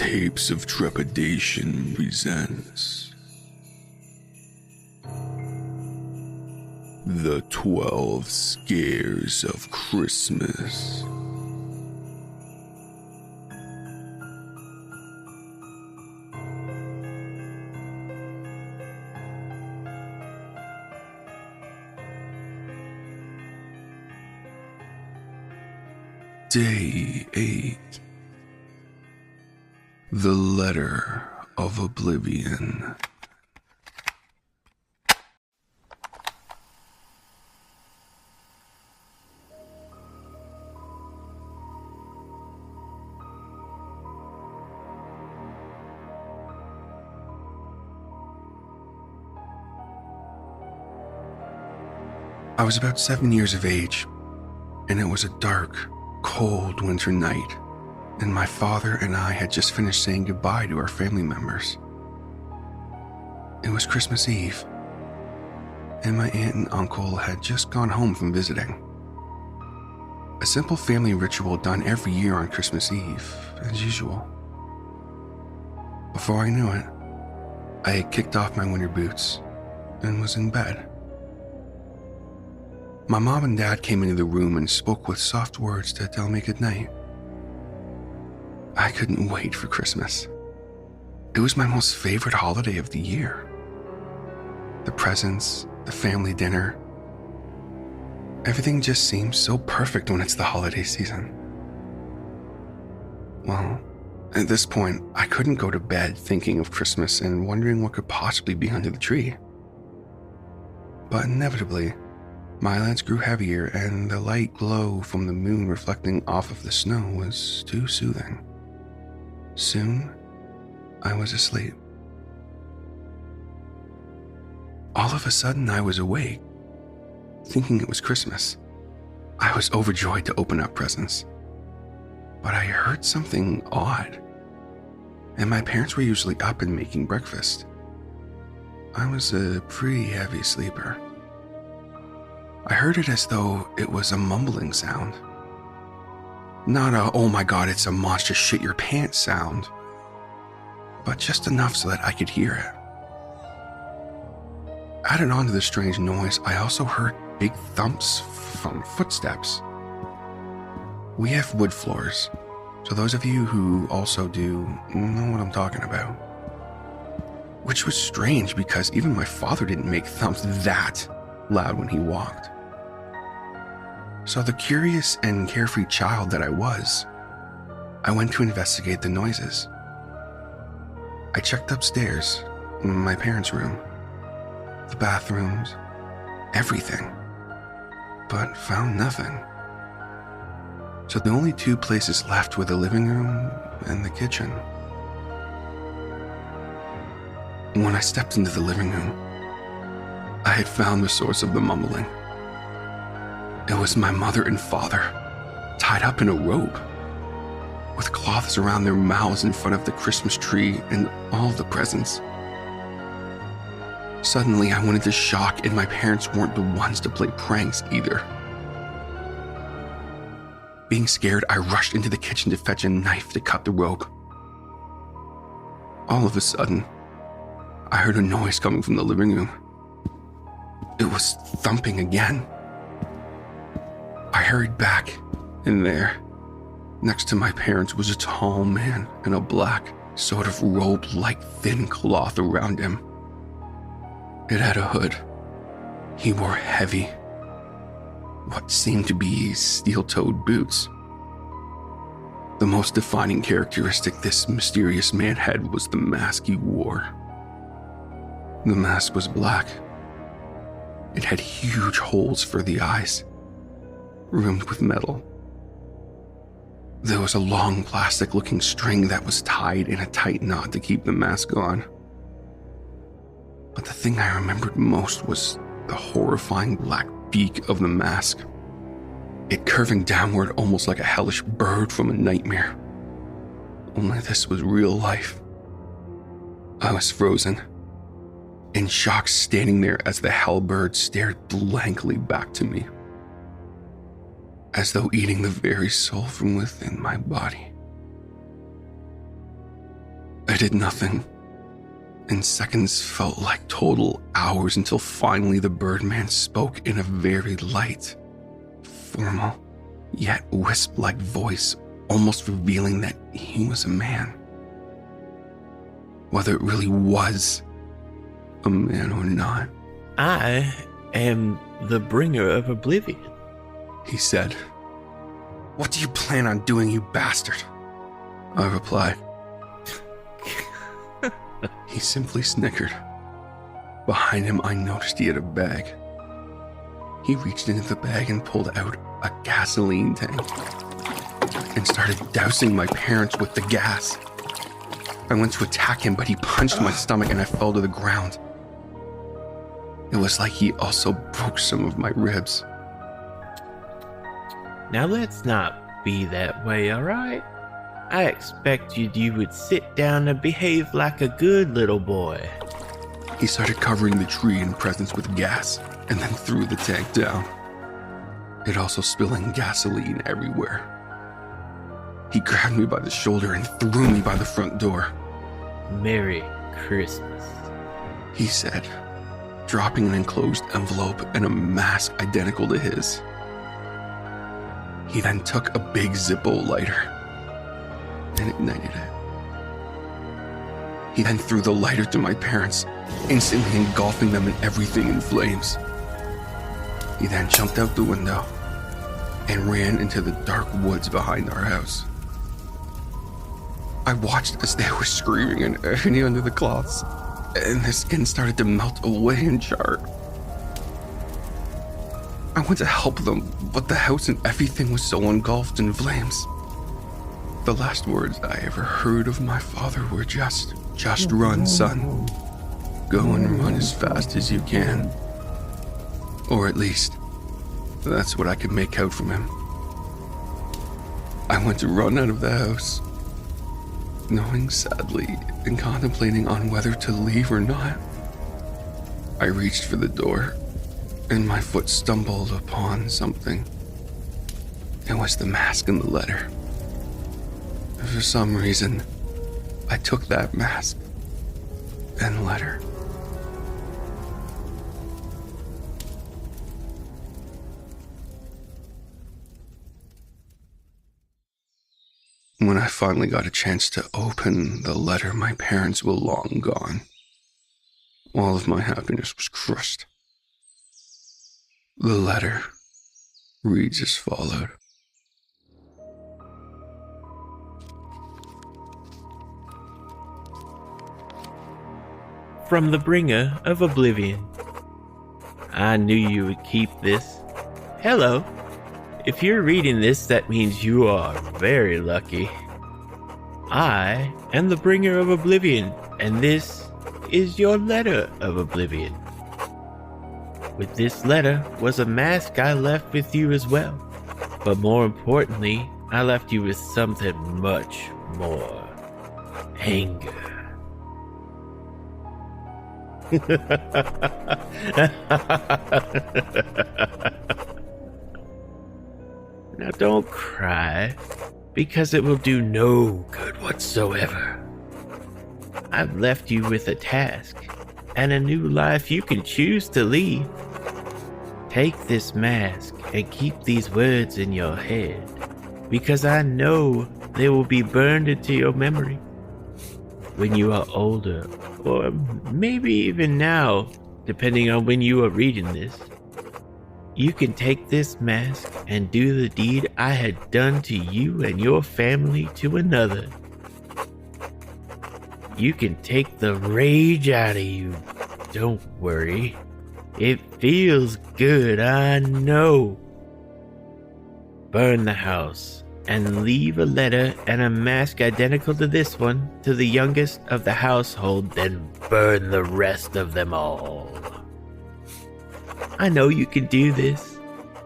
Tapes of Trepidation presents The 12 Scares of Christmas. Day 8. The Letter of Oblivion. I was about 7 years of age, and it was a dark, cold winter night, and my father and I had just finished saying goodbye to our family members. It was Christmas Eve, and my aunt and uncle had just gone home from visiting. A simple family ritual done every year on Christmas Eve, as usual. Before I knew it, I had kicked off my winter boots and was in bed. My mom and dad came into the room and spoke with soft words to tell me goodnight. I couldn't wait for Christmas. It was my most favorite holiday of the year. The presents, the family dinner. Everything just seems so perfect when it's the holiday season. Well, at this point, I couldn't go to bed thinking of Christmas and wondering what could possibly be under the tree. But inevitably, my eyelids grew heavier, and the light glow from the moon reflecting off of the snow was too soothing. Soon, I was asleep. All of a sudden, I was awake, thinking it was Christmas. I was overjoyed to open up presents. But I heard something odd, and my parents were usually up and making breakfast. I was a pretty heavy sleeper. I heard it as though it was a mumbling sound. Not a, oh my god, it's a monster shit your pants sound, but just enough so that I could hear it. Added on to the strange noise, I also heard big thumps from footsteps. We have wood floors, so those of you who also do know what I'm talking about. Which was strange because even my father didn't make thumps that loud when he walked. So the curious and carefree child that I was, I went to investigate the noises. I checked upstairs, in my parents' room, the bathrooms, everything, but found nothing. So the only two places left were the living room and the kitchen. When I stepped into the living room, I had found the source of the mumbling. It was my mother and father, tied up in a rope, with cloths around their mouths in front of the Christmas tree and all the presents. Suddenly, I went into shock, and my parents weren't the ones to play pranks either. Being scared, I rushed into the kitchen to fetch a knife to cut the rope. All of a sudden, I heard a noise coming from the living room. It was thumping again. I hurried back, and there, next to my parents, was a tall man in a black, sort of robe-like thin cloth around him. It had a hood. He wore heavy, what seemed to be steel-toed boots. The most defining characteristic this mysterious man had was the mask he wore. The mask was black. It had huge holes for the eyes, rimmed with metal. There was a long plastic-looking string that was tied in a tight knot to keep the mask on. But the thing I remembered most was the horrifying black beak of the mask, it curving downward almost like a hellish bird from a nightmare. Only this was real life. I was frozen, in shock, standing there as the hellbird stared blankly back to me, as though eating the very soul from within my body. did nothing, and seconds felt like total hours until finally the Birdman spoke in a very light, formal, yet wisp-like voice, almost revealing that he was a man. Whether it really was a man or not. I am the Bringer of Oblivion, he said. What do you plan on doing, you bastard? I replied. He simply snickered. Behind him, I noticed he had a bag. He reached into the bag and pulled out a gasoline tank and started dousing my parents with the gas. I went to attack him, but he punched my stomach and I fell to the ground. It was like he also broke some of my ribs. Now let's not be that way, alright? I expected you would sit down and behave like a good little boy. He started covering the tree and presents with gas and then threw the tank down. It also spilling gasoline everywhere. He grabbed me by the shoulder and threw me by the front door. Merry Christmas, he said, dropping an enclosed envelope and a mask identical to his. He then took a big Zippo lighter and ignited it. He then threw the lighter to my parents, instantly engulfing them and everything in flames. He then jumped out the window and ran into the dark woods behind our house. I watched as they were screaming and agony under the cloths, and their skin started to melt away and char. I went to help them, but the house and everything was so engulfed in flames. The last words I ever heard of my father were just run, son. Go and run as fast as you can. Or at least, that's what I could make out from him. I went to run out of the house, knowing sadly and contemplating on whether to leave or not. I reached for the door, and my foot stumbled upon something. It was the mask and the letter. For some reason, I took that mask and letter. When I finally got a chance to open the letter, my parents were long gone. All of my happiness was crushed. The letter reads as followed. From the Bringer of Oblivion. I knew you would keep this. Hello. If you're reading this, that means you are very lucky. I am the Bringer of Oblivion, and this is your Letter of Oblivion. With this letter was a mask I left with you as well. But more importantly, I left you with something much more. Anger. Now don't cry, because it will do no good whatsoever. I've left you with a task, and a new life you can choose to lead. Take this mask and keep these words in your head, because I know they will be burned into your memory. When you are older, or maybe even now, depending on when you are reading this, you can take this mask and do the deed I had done to you and your family to another. You can take the rage out of you. Don't worry. It feels good, I know. Burn the house and leave a letter and a mask identical to this one to the youngest of the household, then burn the rest of them all. I know you can do this.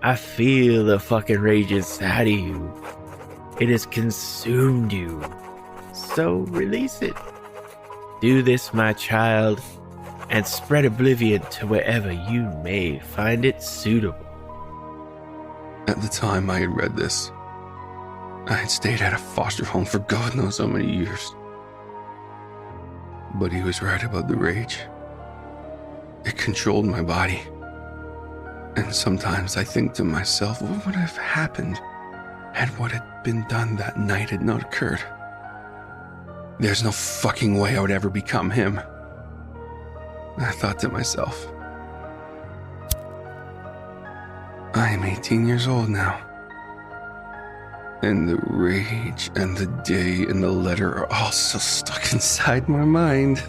I feel the fucking rage inside of you. It has consumed you. So release it. Do this, my child, and spread oblivion to wherever you may find it suitable. At the time I had read this, I had stayed at a foster home for God knows how many years. But he was right about the rage. It controlled my body. And sometimes I think to myself, what would have happened had what had been done that night had not occurred? There's no fucking way I would ever become him. I thought to myself, I am 18 years old now. And the rage and the day and the letter are all so stuck inside my mind.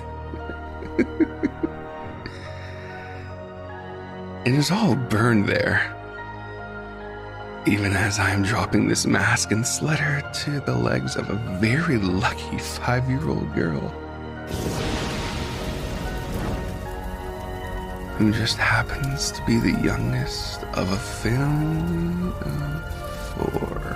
It is all burned there. Even as I am dropping this mask and this letter to the legs of a very lucky 5-year-old girl who just happens to be the youngest of a family of 4.